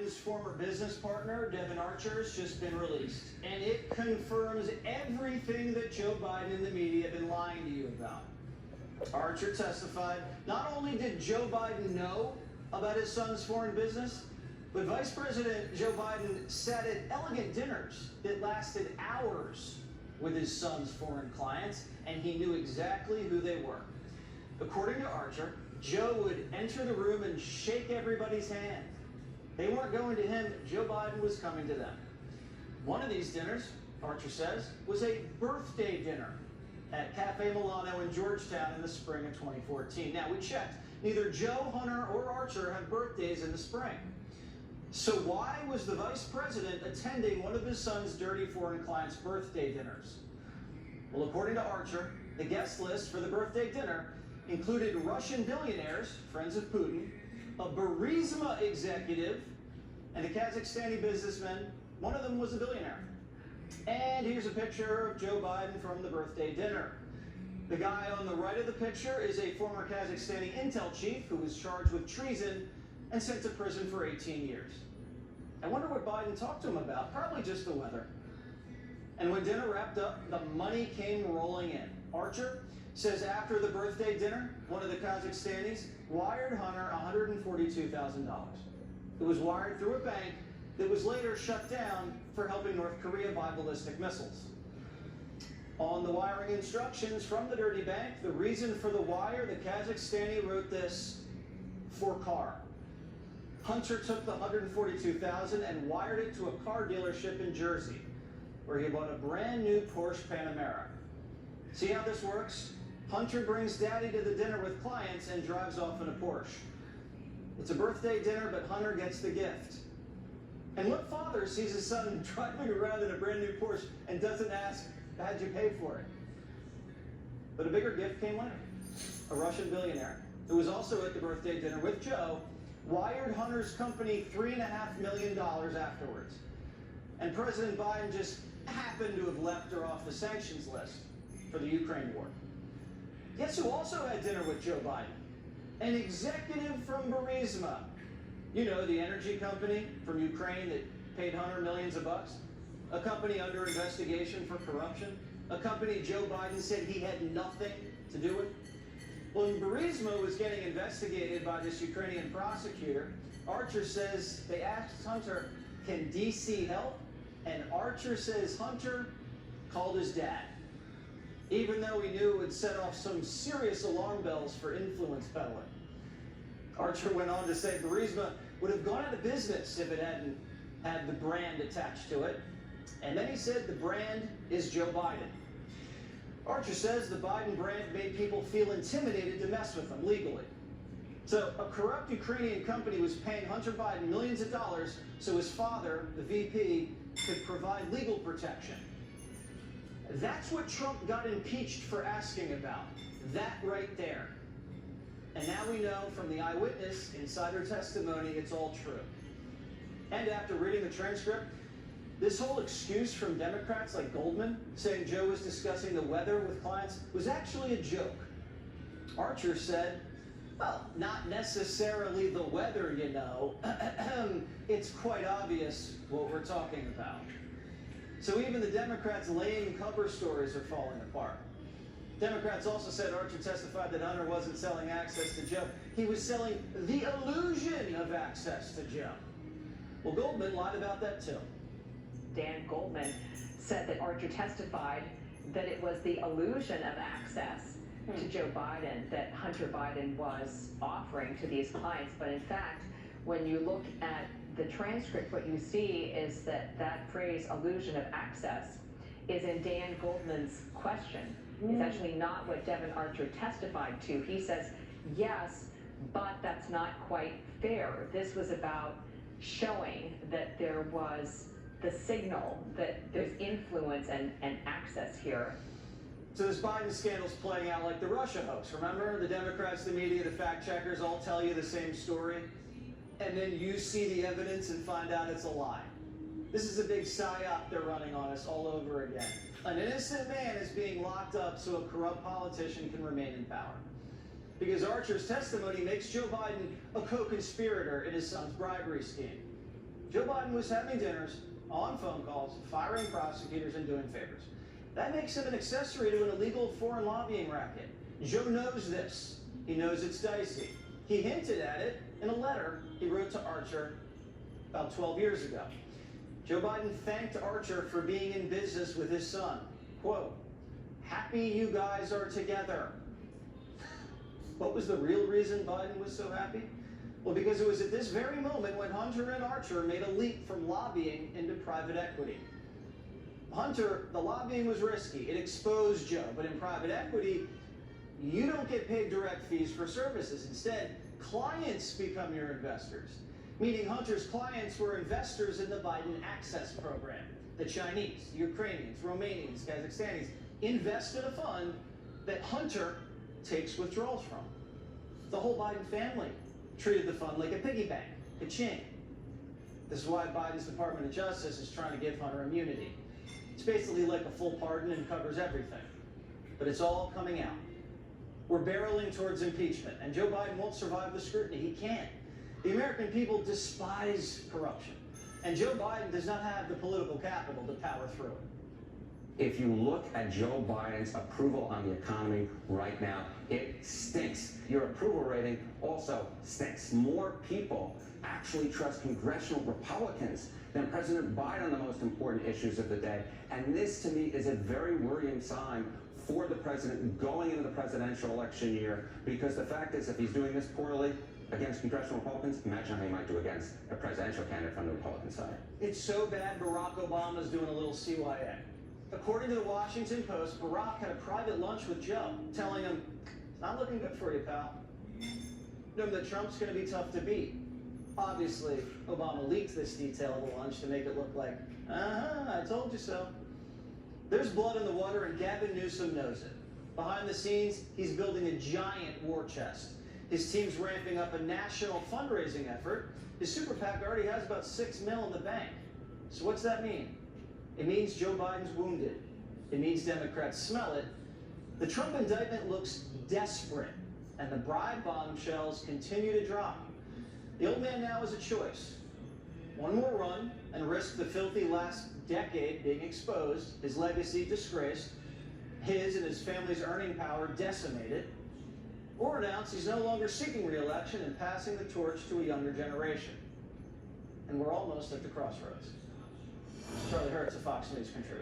Joe's former business partner, Devin Archer, has just been released, and it confirms everything that Joe Biden and the media have been lying to you about. Archer testified not only did Joe Biden know about his son's foreign business, but Vice President Joe Biden sat at elegant dinners that lasted hours with his son's foreign clients, and he knew exactly who they were. According to Archer, Joe would enter the room and shake everybody's hand. They weren't going to him, Joe Biden was coming to them. One of these dinners, Archer says, was a birthday dinner at Cafe Milano in Georgetown in the spring of 2014. Now, we checked. Neither Joe, Hunter, or Archer have birthdays in the spring. So why was the vice president attending one of his son's dirty foreign clients' birthday dinners? Well, according to Archer, the guest list for the birthday dinner included Russian billionaires, friends of Putin, a Burisma executive, and a Kazakhstani businessman. One of them was a billionaire. And here's a picture of Joe Biden from the birthday dinner. The guy on the right of the picture is a former Kazakhstani intel chief who was charged with treason and sent to prison for 18 years. I wonder what Biden talked to him about. Probably just the weather. And when dinner wrapped up, the money came rolling in. Archer says after the birthday dinner, one of the Kazakhstanis wired Hunter $142,000. It was wired through a bank that was later shut down for helping North Korea buy ballistic missiles. On the wiring instructions from the dirty bank, the reason for the wire, the Kazakhstani wrote this: for car. Hunter took the $142,000 and wired it to a car dealership in Jersey, where he bought a brand new Porsche Panamera. See how this works? Hunter brings daddy to the dinner with clients and drives off in a Porsche. It's a birthday dinner, but Hunter gets the gift. And what father sees his son driving around in a brand new Porsche and doesn't ask, how'd you pay for it? But a bigger gift came later. A Russian billionaire, who was also at the birthday dinner with Joe, wired Hunter's company $3.5 million afterwards. And President Biden just happened to have left her off the sanctions list for the Ukraine war. Guess who also had dinner with Joe Biden? An executive from Burisma. You know, the energy company from Ukraine that paid Hunter millions of bucks. A company under investigation for corruption. A company Joe Biden said he had nothing to do with. When Burisma was getting investigated by this Ukrainian prosecutor, Archer says they asked Hunter, can DC help? And Archer says Hunter called his dad, even though he knew it would set off some serious alarm bells for influence peddling. Archer went on to say Burisma would have gone out of business if it hadn't had the brand attached to it. And then he said the brand is Joe Biden. Archer says the Biden brand made people feel intimidated to mess with them legally. So a corrupt Ukrainian company was paying Hunter Biden millions of dollars so his father, the VP, could provide legal protection. That's what Trump got impeached for asking about. That right there. And now we know from the eyewitness insider testimony it's all true. And after reading the transcript, this whole excuse from Democrats like Goldman saying Joe was discussing the weather with clients was actually a joke. Archer said, well, not necessarily the weather, you know. It's quite obvious what we're talking about. So even the Democrats' lame cover stories are falling apart. Democrats also said Archer testified that Hunter wasn't selling access to Joe. He was selling the illusion of access to Joe. Well, Goldman lied about that too. Dan Goldman said that Archer testified that it was the illusion of access to Joe Biden that Hunter Biden was offering to these clients. But in fact, when you look at the transcript, what you see is that that phrase, illusion of access, is in Dan Goldman's question. It's actually not what Devin Archer testified to. He says, yes, but that's not quite fair. This was about showing that there was the signal that there's influence and access here. So this Biden scandal's playing out like the Russia hoax. Remember, the Democrats, the media, the fact checkers all tell you the same story, and then you see the evidence and find out it's a lie. This is a big psyop they're running on us all over again. An innocent man is being locked up so a corrupt politician can remain in power. Because Archer's testimony makes Joe Biden a co-conspirator in his son's bribery scheme. Joe Biden was having dinners, on phone calls, firing prosecutors, and doing favors. That makes him an accessory to an illegal foreign lobbying racket. Joe knows this. He knows it's dicey. He hinted at it in a letter he wrote to Archer about 12 years ago. Joe Biden thanked Archer for being in business with his son. Quote, "Happy you guys are together." What was the real reason Biden was so happy? Well, because it was at this very moment when Hunter and Archer made a leap from lobbying into private equity. Hunter, the lobbying was risky. It exposed Joe. But in private equity, you don't get paid direct fees for services. Instead, clients become your investors. Meaning Hunter's clients were investors in the Biden Access Program. The Chinese, the Ukrainians, Romanians, Kazakhstanis invest in a fund that Hunter takes withdrawals from. The whole Biden family treated the fund like a piggy bank, a ching. This is why Biden's Department of Justice is trying to give Hunter immunity. It's basically like a full pardon and covers everything. But it's all coming out. We're barreling towards impeachment, and Joe Biden won't survive the scrutiny. He can't. The American people despise corruption, and Joe Biden does not have the political capital to power through it. If you look at Joe Biden's approval on the economy right now, it stinks. Your approval rating also stinks. More people actually trust congressional Republicans than President Biden on the most important issues of the day. And this, to me, is a very worrying sign for the president going into the presidential election year, because the fact is, if he's doing this poorly against congressional Republicans, imagine how he might do against a presidential candidate from the Republican side. It's so bad Barack Obama's doing a little CYA. According to the Washington Post, Barack had a private lunch with Joe, telling him, "It's not looking good for you, pal." Knowing that Trump's going to be tough to beat. Obviously, Obama leaked this detail of the lunch to make it look like, I told you so. There's blood in the water, and Gavin Newsom knows it. Behind the scenes, he's building a giant war chest. His team's ramping up a national fundraising effort. His super PAC already has about $6 million in the bank. So what's that mean? It means Joe Biden's wounded. It means Democrats smell it. The Trump indictment looks desperate, and the bribe bombshells continue to drop. The old man now has a choice. One more run and risk the filthy last decade being exposed, his legacy disgraced, his and his family's earning power decimated, or announce he's no longer seeking re-election and passing the torch to a younger generation. And we're almost at the crossroads. Charlie Hertz, a Fox News contributor.